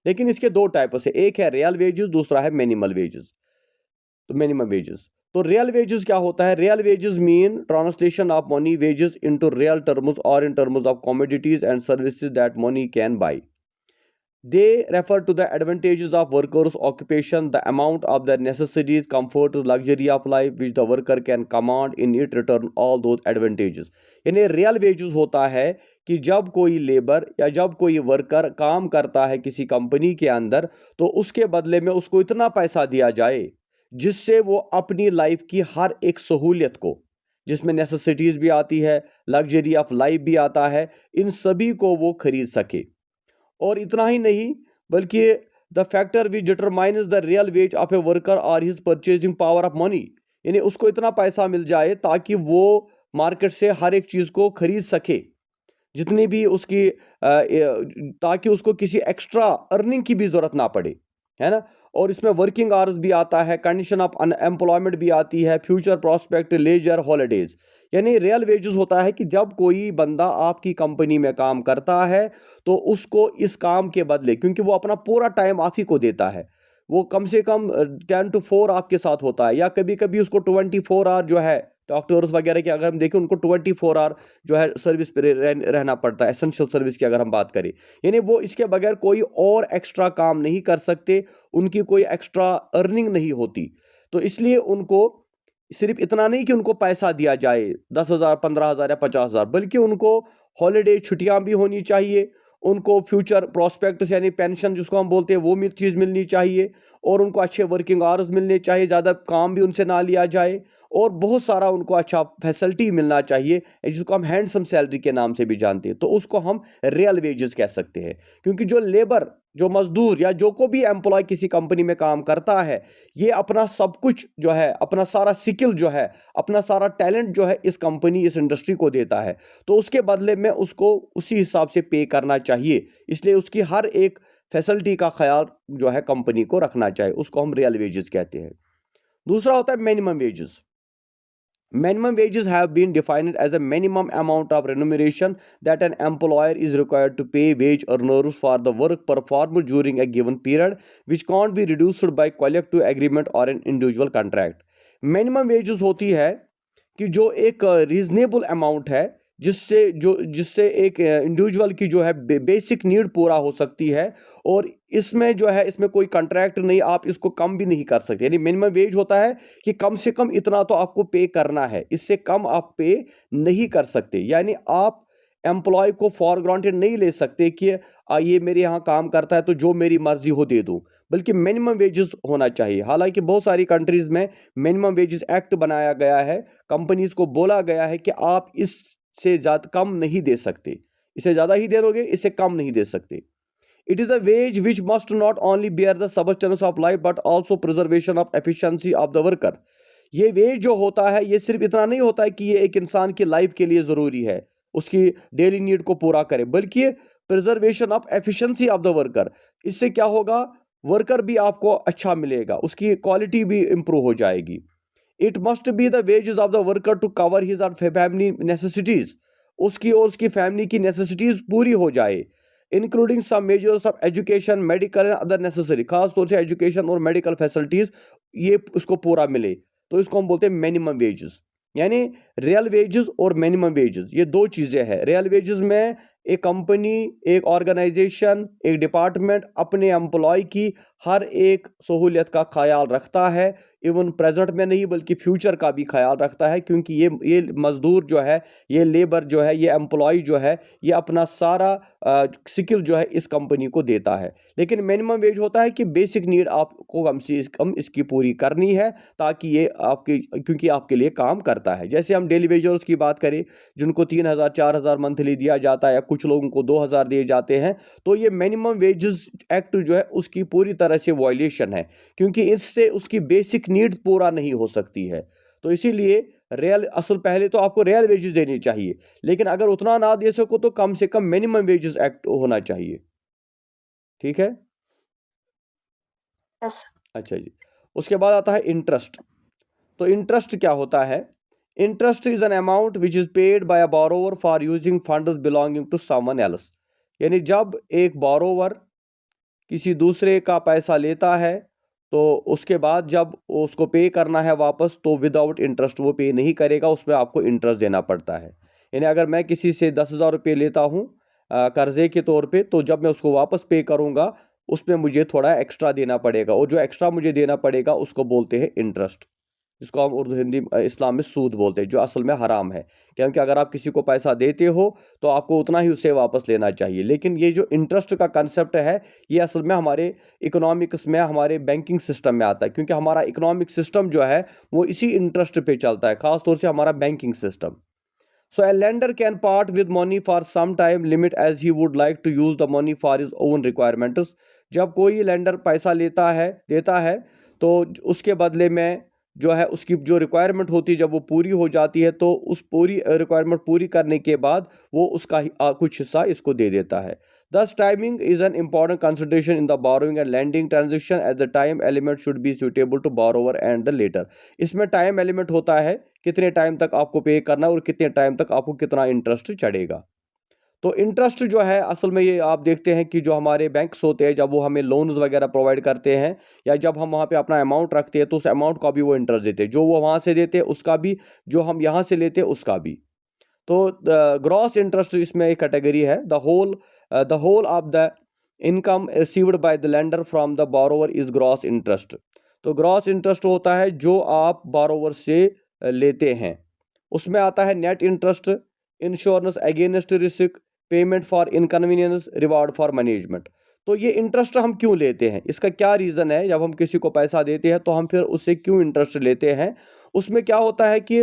लेकिन इसके दो टाइप से, एक है रियल वेजेस, दूसरा है मिनिमल वेजेस। तो मिनिमम वेजेस, तो रियल वेजेस क्या होता है? Real wages mean translation of money wages into real terms और in terms of commodities and services that money can buy. They refer to the advantages of workers' occupation, the amount of their necessities, comfort, luxury of life which the worker can command in it return all those advantages। यानी real wages होता है कि जब कोई labour या जब कोई worker काम करता है किसी कंपनी के अंदर, तो उसके बदले में उसको इतना पैसा दिया जाए जिससे वो अपनी लाइफ की हर एक सहूलियत को, जिसमें नेसेसिटीज भी आती है, लग्जरी ऑफ लाइफ भी आता है, इन सभी को वो खरीद सके। और इतना ही नहीं, बल्कि the factor which determines the real wage of a worker और his purchasing power of money, यानी उसको इतना पैसा मिल जाए ताकि वो मार्केट से हर एक चीज को खरीद सके, जितनी भी उसकी ताकि उसको किसी एक्स्ट्रा अर्निंग की भी जरूरत ना पड़े, है ना। और इसमें वर्किंग आवर्स भी आता है, कंडीशन ऑफ अनएम्प्लॉयमेंट भी आती है, फ्यूचर प्रोस्पेक्ट, लेजर, हॉलीडेज। यानी रियल वेजेस होता है कि जब कोई बंदा आपकी कंपनी में काम करता है तो उसको इस काम के बदले, क्योंकि वो अपना पूरा टाइम आप ही को देता है, वो कम से कम 10 to 4 आपके साथ होता है, या कभी कभी उसको 24 आवर जो है, डॉक्टर्स वगैरह की अगर हम देखें उनको 24 आवर जो है सर्विस पे रहना पड़ता है, एसेंशियल सर्विस की अगर हम बात करें। यानी वो इसके बगैर कोई और एक्स्ट्रा काम नहीं कर सकते, उनकी कोई एक्स्ट्रा अर्निंग नहीं होती। तो इसलिए उनको सिर्फ इतना नहीं कि उनको पैसा दिया जाए 10,000, 15,000 या 50,000, बल्कि उनको हॉलीडे छुट्टियां भी होनी चाहिए, उनको फ्यूचर प्रोस्पेक्ट्स यानी पेंशन जिसको हम बोलते हैं वो चीज़ मिलनी चाहिए, और उनको अच्छे वर्किंग आवर्स मिलने चाहिए, ज़्यादा काम भी उनसे ना लिया जाए, और बहुत सारा उनको अच्छा फैसिलिटी मिलना चाहिए, जिसको हम हैंडसम सैलरी के नाम से भी जानते हैं। तो उसको हम रियल वेजेस कह सकते हैं, क्योंकि जो लेबर, जो मजदूर या जो को भी एम्प्लॉय किसी कंपनी में काम करता है, ये अपना सब कुछ जो है, अपना सारा स्किल जो है, अपना सारा टैलेंट जो है इस कंपनी, इस इंडस्ट्री को देता है, तो उसके बदले में उसको उसी हिसाब से पे करना चाहिए। इसलिए उसकी हर एक फैसिलिटी का ख्याल जो है कंपनी को रखना चाहिए, उसको हम रियल वेजेस कहते हैं। दूसरा होता है minimum wages. Minimum wages have been defined as a minimum amount of remuneration that an employer is required to pay wage earners for the work performed during a given period, which can't be reduced by collective agreement or an individual contract। Minimum wages होती है कि जो एक reasonable amount है, जिससे एक individual की जो है बेसिक नीड पूरा हो सकती है, और इसमें जो है इसमें कोई कॉन्ट्रैक्ट नहीं, आप इसको कम भी नहीं कर सकते। यानी मिनिमम वेज होता है कि कम से कम इतना तो आपको पे करना है, इससे कम आप पे नहीं कर सकते। यानी आप एम्प्लॉय को फॉर ग्रांटेड नहीं ले सकते कि ये मेरे यहाँ काम करता है तो जो मेरी मर्जी हो दे दूं, बल्कि मिनिमम वेजेस होना चाहिए। हालांकि बहुत सारी कंट्रीज में मिनिमम वेजेस एक्ट बनाया गया है, कंपनीज को बोला गया है कि आप इससे ज्यादा कम नहीं दे सकते, इससे ज्यादा ही दे दोगे, इससे कम नहीं दे सकते। It is a wage which must not only bear the substance of life but also preservation of efficiency of the worker. ये वेज जो होता है, ये सिर्फ इतना नहीं होता है कि ये एक इंसान की लाइफ के लिए जरूरी है, उसकी डेली नीड को पूरा करे, बल्कि preservation of efficiency of the worker. इससे क्या होगा, वर्कर भी आपको अच्छा मिलेगा, उसकी क्वालिटी भी इंप्रूव हो जाएगी। It must be the wages of the worker to cover his और फैमिली नेसेसिटीज, उसकी और उसकी फैमिली की नेसेसिटीज पूरी हो जाए, including some measures of education, medical and other necessary, खास तौर से एजुकेशन और मेडिकल फैसिलिटीज ये उसको पूरा मिले। तो इसको हम बोलते हैं मिनिमम वेजेस। यानी रियल वेजेस और मिनिमम वेजेस ये दो चीजें हैं। रियल वेजेस में एक कंपनी, एक ऑर्गेनाइजेशन, एक डिपार्टमेंट अपने एम्प्लॉय की हर एक सहूलियत का ख्याल रखता है, इवन प्रेजेंट में नहीं बल्कि फ्यूचर का भी ख्याल रखता है, क्योंकि ये मजदूर जो है, ये लेबर जो है, ये एम्प्लॉय जो है, ये अपना सारा स्किल जो है इस कंपनी को देता है। लेकिन मिनिमम वेज होता है कि बेसिक नीड आपको कम से कम इसकी पूरी करनी है, ताकि ये आपके, क्योंकि आपके लिए काम करता है। जैसे हम डेली वेजर्स की बात करें, जिनको 3,000 4,000 मंथली दिया जाता है, या कुछ लोगों को 2,000 दिए जाते हैं, तो ये मिनिमम वेजेस एक्ट जो है उसकी पूरी तरह से वायलेशन है, क्योंकि इससे उसकी बेसिक नीड पूरा नहीं हो सकती है। तो इसीलिए रियल असल पहले तो आपको रियल वेजेस देनी चाहिए, लेकिन अगर उतना ना दे सको तो कम से कम मिनिमम वेजेस एक्ट होना चाहिए। ठीक है। यस। अच्छा जी। उसके बाद आता है इंटरेस्ट। तो इंटरेस्ट क्या होता है? Interest is an amount which is paid by a borrower for using funds belonging to someone else. यानी जब एक बोरोवर किसी दूसरे का पैसा लेता है तो उसके बाद जब उसको पे करना है वापस तो विदाउट इंटरेस्ट वो पे नहीं करेगा, उसमें आपको इंटरेस्ट देना पड़ता है। यानी अगर मैं किसी से 10,000 रुपये लेता हूँ कर्जे के तौर पे, तो जब मैं उसको वापस पे करूँगा उसमें मुझे थोड़ा एक्स्ट्रा देना पड़ेगा, और जो एक्स्ट्रा मुझे देना पड़ेगा उसको बोलते हैं इंटरेस्ट, जिसको हम उर्दू हिंदी इस्लाम में सूद बोलते हैं, जो असल में हराम है। क्योंकि अगर आप किसी को पैसा देते हो तो आपको उतना ही उससे वापस लेना चाहिए। लेकिन ये जो इंटरेस्ट का कंसेप्ट है ये असल में हमारे इकोनॉमिक्स में, हमारे बैंकिंग सिस्टम में आता है, क्योंकि हमारा इकोनॉमिक सिस्टम जो है वो इसी इंटरेस्ट पे चलता है, खासतौर से हमारा banking system. So a lender can part with money for some time limit as he would like to use the money for his own requirements। जब कोई लेंडर पैसा लेता है देता है तो उसके बदले में जो है उसकी जो रिक्वायरमेंट होती है, जब वो पूरी हो जाती है तो उस पूरी रिक्वायरमेंट पूरी करने के बाद वो उसका कुछ हिस्सा इसको दे देता है। Thus timing is an important consideration in the borrowing and lending transaction as the time element should be suitable to borrower and the later। इसमें टाइम एलिमेंट होता है, कितने टाइम तक आपको पे करना है और कितने टाइम तक आपको कितना इंटरेस्ट चढ़ेगा। तो इंटरेस्ट जो है असल में ये आप देखते हैं कि जो हमारे बैंक्स होते हैं जब वो हमें लोन्स वगैरह प्रोवाइड करते हैं या जब हम वहाँ पे अपना अमाउंट रखते हैं तो उस अमाउंट का भी वो इंटरेस्ट देते हैं, जो वो वहाँ से देते हैं उसका भी, जो हम यहाँ से लेते हैं उसका भी। तो ग्रॉस इंटरेस्ट इसमें एक कैटेगरी है, the whole of the income received by the lender from the borrower is gross interest. तो ग्रॉस इंटरेस्ट होता है जो आप बोरोवर से लेते हैं। उसमें आता है net interest, insurance against risk, payment for inconvenience, reward for management. तो ये इंटरेस्ट हम क्यों लेते हैं, इसका क्या रीज़न है? जब हम किसी को पैसा देते हैं तो हम फिर उससे क्यों इंटरेस्ट लेते हैं? उसमें क्या होता है कि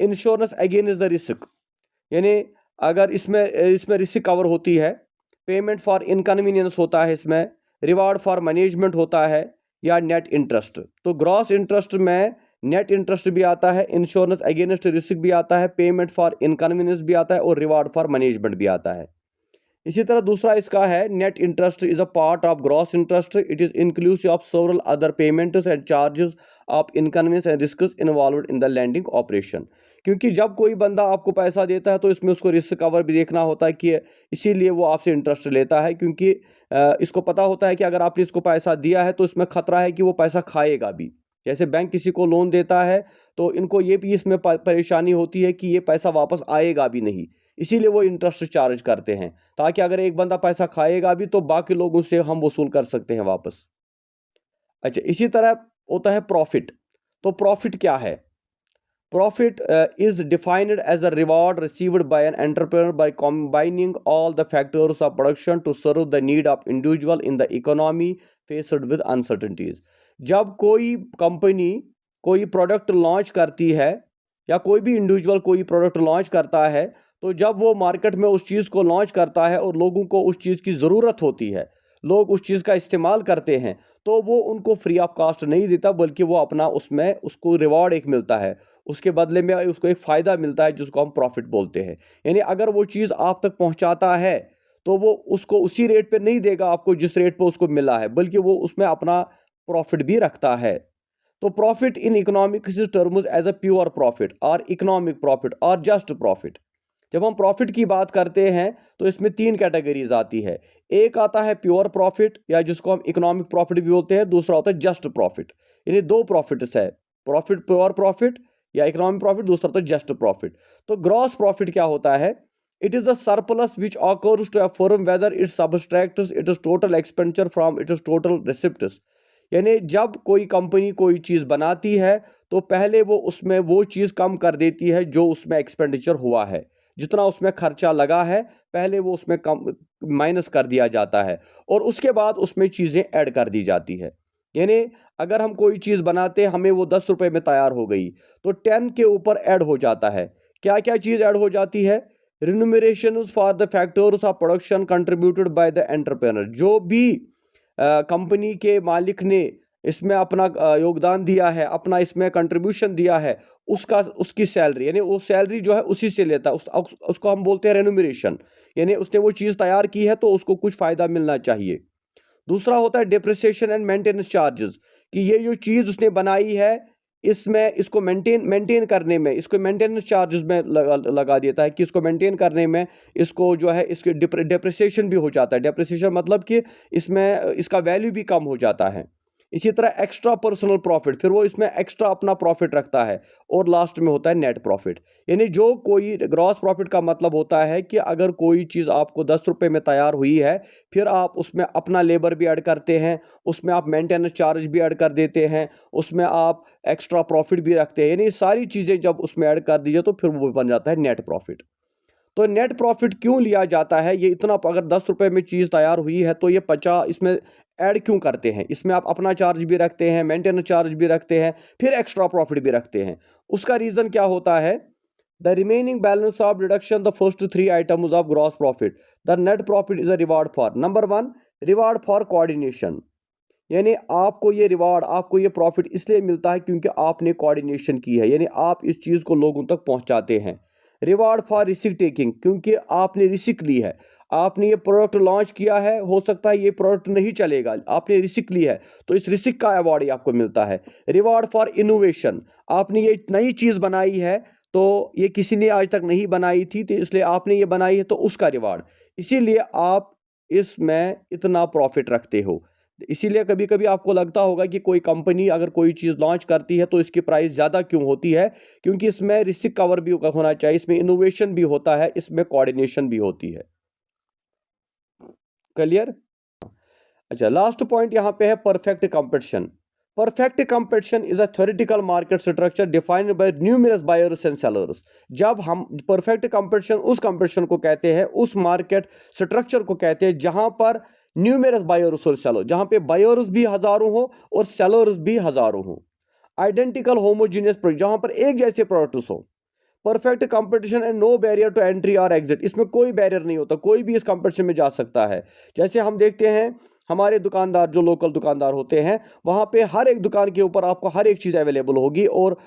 इंश्योरेंस अगेंस्ट द रिस्क, यानी अगर इसमें इसमें रिस्क कवर होती है, पेमेंट फॉर इनकन्वीनियंस होता है इसमें, रिवार्ड फॉर मैनेजमेंट होता है, या नेट इंटरेस्ट। तो ग्रॉस इंटरेस्ट में नेट इंटरेस्ट भी आता है, इंश्योरेंस अगेंस्ट रिस्क भी आता है, पेमेंट फॉर इनकन्वीनियंस भी आता है और रिवार्ड फॉर मैनेजमेंट भी आता है। इसी तरह दूसरा इसका है net interest is a part of gross interest, it is inclusive of several other payments and charges of inconvenience and risks involved in the landing operation. क्योंकि जब कोई बंदा आपको पैसा देता है तो इसमें उसको रिस्क कवर भी देखना होता है कि इसीलिए वो आपसे इंटरेस्ट लेता है, क्योंकि इसको पता होता है कि अगर आपने इसको पैसा दिया है तो इसमें खतरा है कि वो पैसा खाएगा भी। जैसे बैंक किसी को लोन देता है तो इनको ये भी इसमें परेशानी होती है कि ये पैसा वापस आएगा भी नहीं, इसीलिए वो इंटरेस्ट चार्ज करते हैं, ताकि अगर एक बंदा पैसा खाएगा भी तो बाकी लोगों से हम वसूल कर सकते हैं वापस। अच्छा, इसी तरह होता है प्रॉफिट। तो प्रॉफिट क्या है? Profit is defined as a reward received by an entrepreneur by combining all the factors of production to serve the need of individual in the economy faced with uncertainties। जब कोई company कोई product launch करती है या कोई भी individual कोई product launch करता है, तो जब वो मार्केट में उस चीज़ को लॉन्च करता है और लोगों को उस चीज़ की ज़रूरत होती है, लोग उस चीज़ का इस्तेमाल करते हैं, तो वो उनको फ्री ऑफ कास्ट नहीं देता, बल्कि वो अपना उसमें उसको रिवॉर्ड एक मिलता है, उसके बदले में उसको एक फ़ायदा मिलता है जिसको हम प्रॉफिट बोलते हैं। यानी अगर वो चीज़ आप तक पहुंचाता है तो वो उसको उसी रेट पे नहीं देगा आपको जिस रेट पे उसको मिला है, बल्कि वो उसमें अपना प्रॉफिट भी रखता है। तो profit in economics terms as a pure profit और इकोनॉमिक प्रॉफिट और जस्ट प्रॉफिट। जब हम प्रॉफिट की बात करते हैं तो इसमें तीन कैटेगरीज आती है। एक आता है प्योर प्रॉफिट या जिसको हम इकोनॉमिक प्रॉफिट भी बोलते हैं, दूसरा होता है जस्ट प्रॉफिट। यानी दो प्रॉफिट्स है, प्रॉफिट प्योर प्रॉफिट या इकोनॉमिक प्रॉफिट, दूसरा होता है जस्ट प्रॉफिट। तो ग्रॉस प्रॉफिट क्या होता है? It is the surplus which occurs to a firm whether it subtracts it is total expenditure from it is total receipts. यानी जब कोई कंपनी कोई चीज़ बनाती है तो पहले वो उसमें वो चीज़ कम कर देती है जो उसमें एक्सपेंडिचर हुआ है, जितना उसमें खर्चा लगा है पहले वो उसमें कम माइनस कर दिया जाता है और उसके बाद उसमें चीज़ें ऐड कर दी जाती है। यानी अगर हम कोई चीज़ बनाते हमें वो 10 रुपए में तैयार हो गई तो 10 के ऊपर ऐड हो जाता है। क्या क्या चीज़ ऐड हो जाती है? Remuneration for the factors of production contributed by the entrepreneur. जो भी कंपनी के मालिक ने इसमें अपना योगदान दिया है, अपना इसमें कंट्रीब्यूशन दिया है, उसका उसकी सैलरी, यानी वो सैलरी जो है उसी से लेता है, उसको हम बोलते हैं रेन्यूमरेशन, यानी उसने वो चीज़ तैयार की है तो उसको कुछ फ़ायदा मिलना चाहिए। दूसरा होता है डिप्रिसिएशन एंड मेंटेनेंस चार्जेस, कि ये जो चीज़ उसने बनाई है, इसमें इसको मेंटेन करने में इसको मेंटेनेंस चार्जेस में लगा देता है, कि इसको मेंटेन करने में इसको जो है इसके डिप्रिसिएशन भी हो जाता है। डिप्रिसिएशन मतलब कि इसमें इसका वैल्यू भी कम हो जाता है। इसी तरह एक्स्ट्रा पर्सनल प्रॉफिट, फिर वो इसमें एक्स्ट्रा अपना प्रॉफिट रखता है। और लास्ट में होता है नेट प्रॉफिट, यानी जो कोई ग्रॉस प्रॉफिट का मतलब होता है कि अगर कोई चीज़ आपको 10 रुपये में तैयार हुई है, फिर आप उसमें अपना लेबर भी ऐड करते हैं, उसमें आप मेंटेनेंस चार्ज भी ऐड कर देते हैं, उसमें आप एक्स्ट्रा प्रॉफिट भी रखते हैं, यानी सारी चीज़ें जब उसमें ऐड कर दीजिए तो फिर वो बन जाता है नेट प्रॉफिट। तो नेट प्रॉफिट क्यों लिया जाता है, ये इतना, अगर 10 रुपए में चीज़ तैयार हुई है तो ये 50 इसमें ऐड क्यों करते हैं, इसमें आप अपना चार्ज भी रखते हैं, मेंटेनेंस चार्ज भी रखते हैं, फिर एक्स्ट्रा प्रॉफिट भी रखते हैं। उसका रीज़न क्या होता है, the remaining balance of deduction the first three items of gross profit, the net profit is a reward for, number one, reward for coordination, यानी आपको ये रिवार्ड, आपको ये प्रॉफिट इसलिए मिलता है क्योंकि आपने कोऑर्डिनेशन की है, यानी आप इस चीज़ को लोगों तक पहुंचाते हैं। रिवार्ड फॉर रिस्क टेकिंग, क्योंकि आपने रिस्क ली है, आपने ये प्रोडक्ट लॉन्च किया है, हो सकता है ये प्रोडक्ट नहीं चलेगा, आपने रिस्क ली है तो इस रिस्क का अवार्ड आपको मिलता है। रिवार्ड फॉर इनोवेशन, आपने ये नई चीज़ बनाई है, तो ये किसी ने आज तक नहीं बनाई थी, तो इसलिए आपने ये बनाई है तो उसका रिवार्ड, इसीलिए आप इसमें इतना प्रॉफिट रखते हो। इसीलिए कभी कभी आपको लगता होगा कि कोई कंपनी अगर कोई चीज़ लॉन्च करती है तो इसकी प्राइस ज़्यादा क्यों होती है, क्योंकि इसमें रिस्क कवर भी होना चाहिए, इसमें इनोवेशन भी होता है, इसमें कोऑर्डिनेशन भी होती है। क्लियर? अच्छा, लास्ट पॉइंट यहाँ पे है perfect competition. Perfect competition is a theoretical market structure defined by numerous buyers and sellers. जब हम परफेक्ट कंपटीशन, उस कंपटीशन को कहते हैं, उस मार्केट स्ट्रक्चर को कहते हैं जहां पर न्यूमरस बायर्स और सेलर, जहां पे बायर्स भी हजारों हो और सेलर्स भी हजारों हो। आइडेंटिकल होमोजीनियस प्रोडक्ट, जहां पर एक जैसे प्रोडक्ट्स हो। Perfect competition and no barrier to entry और एग्जिट, इसमें कोई बैरियर नहीं होता, कोई भी इस कंपटीशन में जा सकता है। जैसे हम देखते हैं हमारे दुकानदार, जो लोकल दुकानदार होते हैं, वहाँ पे हर एक दुकान के ऊपर आपको हर एक चीज़ अवेलेबल होगी, और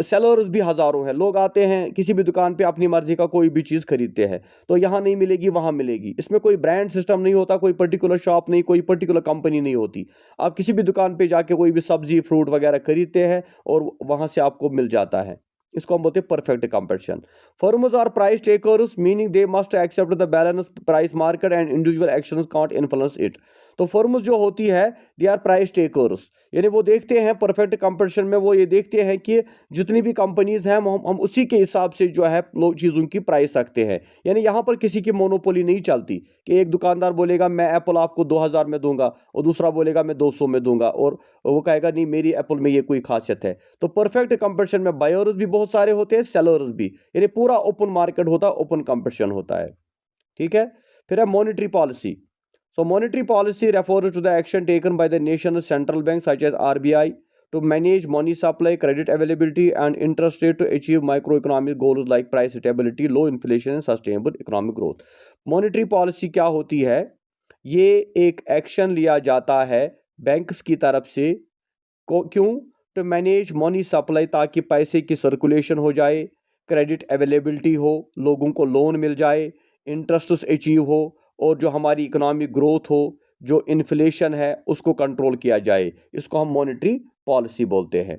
सेलर्स भी हज़ारों हैं, लोग आते हैं किसी भी दुकान पे अपनी मर्जी का कोई भी चीज़ खरीदते हैं, तो यहाँ नहीं मिलेगी वहाँ मिलेगी। इसमें कोई ब्रांड सिस्टम नहीं होता, कोई पर्टिकुलर शॉप नहीं, कोई पर्टिकुलर कंपनी नहीं होती। आप किसी भी दुकान पे जाके कोई भी सब्जी फ्रूट वगैरह खरीदते हैं और वहाँ से आपको मिल जाता है। इसको हम बोलते हैं perfect competition. Firms are price takers, meaning they must accept the balance price market and individual actions can't influence it. तो फर्म्स जो होती है, दे आर प्राइस टेकर्स, यानी वो देखते हैं परफेक्ट कंपटीशन में, वो ये देखते हैं कि जितनी भी कंपनीज हैं हम उसी के हिसाब से जो है लोग चीज़ों की प्राइस रखते हैं। यानी यहाँ पर किसी की मोनोपोली नहीं चलती कि एक दुकानदार बोलेगा मैं एप्पल आपको 2000 में दूंगा और दूसरा बोलेगा मैं 200 में दूंगा, और वो कहेगा नहीं मेरी एप्पल में ये कोई खासियत है। तो परफेक्ट कंपटीशन में बायर्स भी बहुत सारे होते हैं, सेलर्स भी, यानी पूरा ओपन मार्केट होता है, ओपन कंपटीशन होता है। ठीक है। फिर है monetary policy. So monetary policy refers to the action taken by the nation's central bank such as RBI to manage money supply, credit availability and interest rate to achieve macroeconomic goals like price stability, low inflation and sustainable economic growth. Monetary policy क्या होती है? ये एक action लिया जाता है banks की तरफ से, क्यों? टू मैनेज मनी सप्लाई, ताकि पैसे की सर्कुलेशन हो जाए, क्रेडिट अवेलेबिलिटी हो, लोगों को लोन मिल जाए, इंटरेस्ट अचीव हो, और जो हमारी इकोनॉमिक ग्रोथ हो, जो इन्फ्लेशन है उसको कंट्रोल किया जाए। इसको हम मॉनेटरी पॉलिसी बोलते हैं।